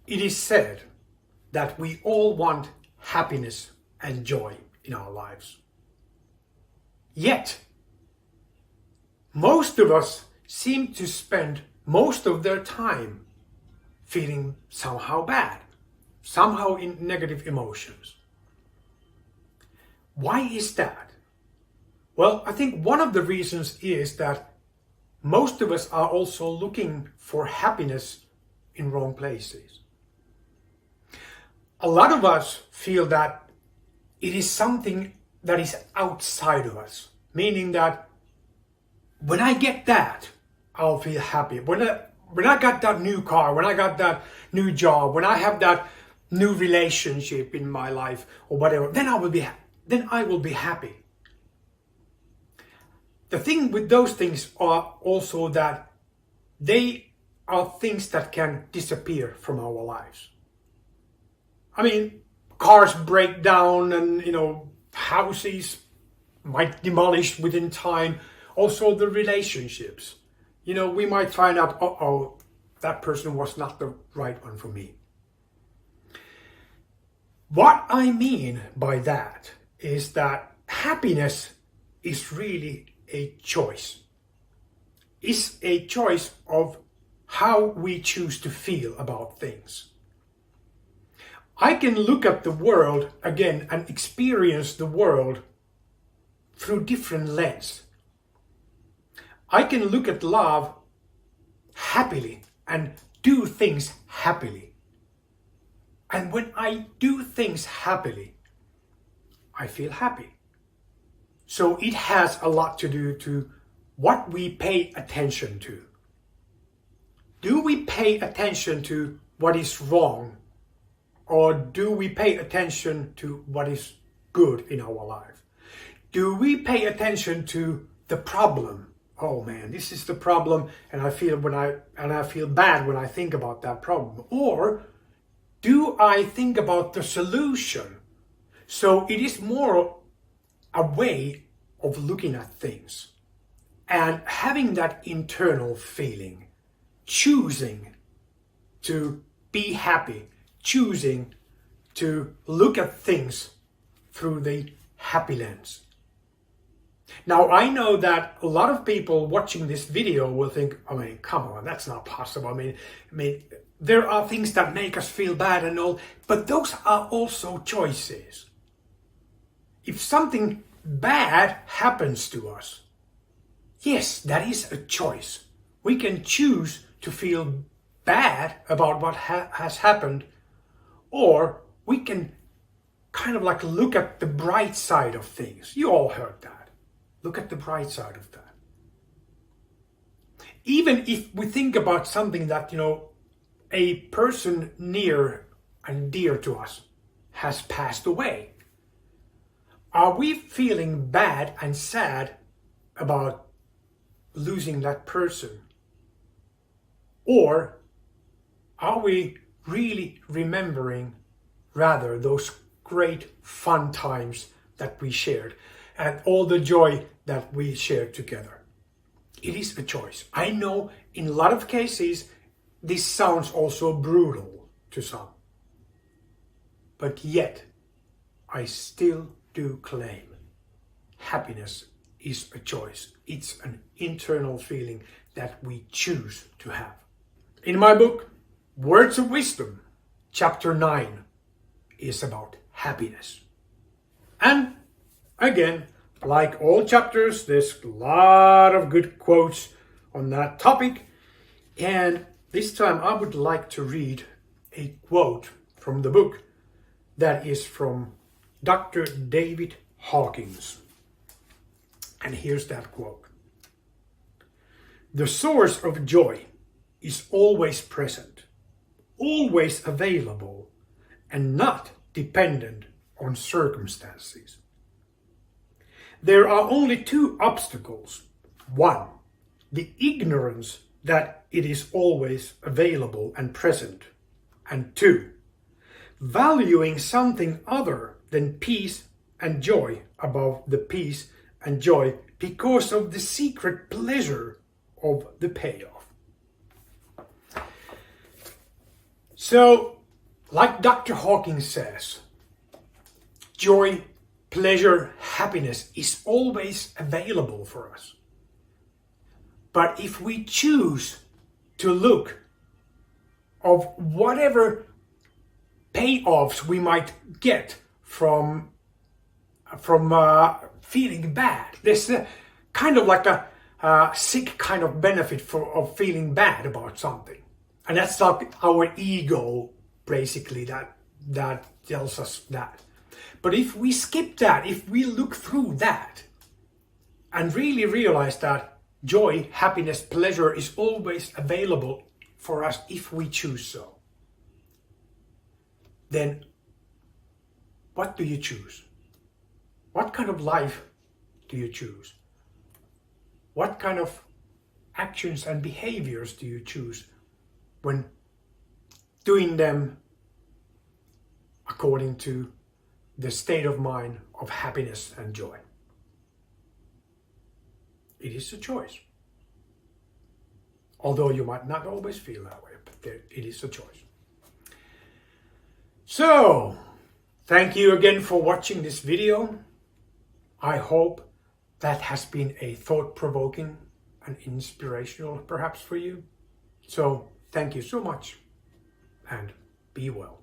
It is said that we all want happiness and joy in our lives. Yet, most of us seem to spend most of their time feeling somehow bad, somehow in negative emotions. Why is that? Well, I think one of the reasons is that most of us are also looking for happiness in wrong places. A lot of us feel that it is something that is outside of us, meaning that when I get that, I'll feel happy. When I got that new car, when I got that new job, when I have that new relationship in my life or whatever, then I will be happy. The thing with those things are also that they are things that can disappear from our lives. I mean, cars break down and, houses might demolish within time. Also the relationships. We might find out, that person was not the right one for me. What I mean by that is that happiness is really a choice. It's a choice of how we choose to feel about things. I can look at the world again and experience the world through different lenses. I can look at love happily and do things happily. And when I do things happily, I feel happy. So it has a lot to do to what we pay attention to. Do we pay attention to what is wrong, or do we pay attention to what is good in our life? Do we pay attention to the problem? Oh man, this is the problem, and I feel bad when I think about that problem. Or do I think about the solution? So it is more a way of looking at things and having that internal feeling, choosing to be happy, choosing to look at things through the happy lens. Now, I know that a lot of people watching this video will think, come on, that's not possible. I mean, there are things that make us feel bad and all, but those are also choices. If something bad happens to us, yes, that is a choice. We can choose to feel bad about what has happened, or we can kind of like look at the bright side of things. You all heard that. Look at the bright side of that. Even if we think about something that, a person near and dear to us has passed away, are we feeling bad and sad about losing that person? Or are we really remembering rather those great fun times that we shared and all the joy that we shared together? It is a choice. I know in a lot of cases this sounds also brutal to some, but yet I still do claim happiness is a choice. It's an internal feeling that we choose to have. In my book, Words of Wisdom, chapter 9 is about happiness. And again, like all chapters, there's a lot of good quotes on that topic. And this time I would like to read a quote from the book that is from Dr. David Hawkins. And here's that quote. The source of joy is always present, always available, and not dependent on circumstances. There are only two obstacles. One, the ignorance that it is always available and present. And two, valuing something other than peace and joy above the peace and joy because of the secret pleasure of the payoff. So Like Dr. Hawkins says, joy, pleasure, happiness is always available for us. But if we choose to look of whatever payoffs we might get from feeling bad, there's kind of like a sick kind of benefit of feeling bad about something, and that's like our ego basically that tells us that. But if we skip that, if we look through that and really realize that joy, happiness, pleasure is always available for us if we choose so, then what do you choose? What kind of life do you choose? What kind of actions and behaviors do you choose when doing them according to the state of mind of happiness and joy? It is a choice. Although you might not always feel that way, but it is a choice. So, thank you again for watching this video. I hope that has been a thought-provoking and inspirational perhaps for you. So, thank you so much and be well.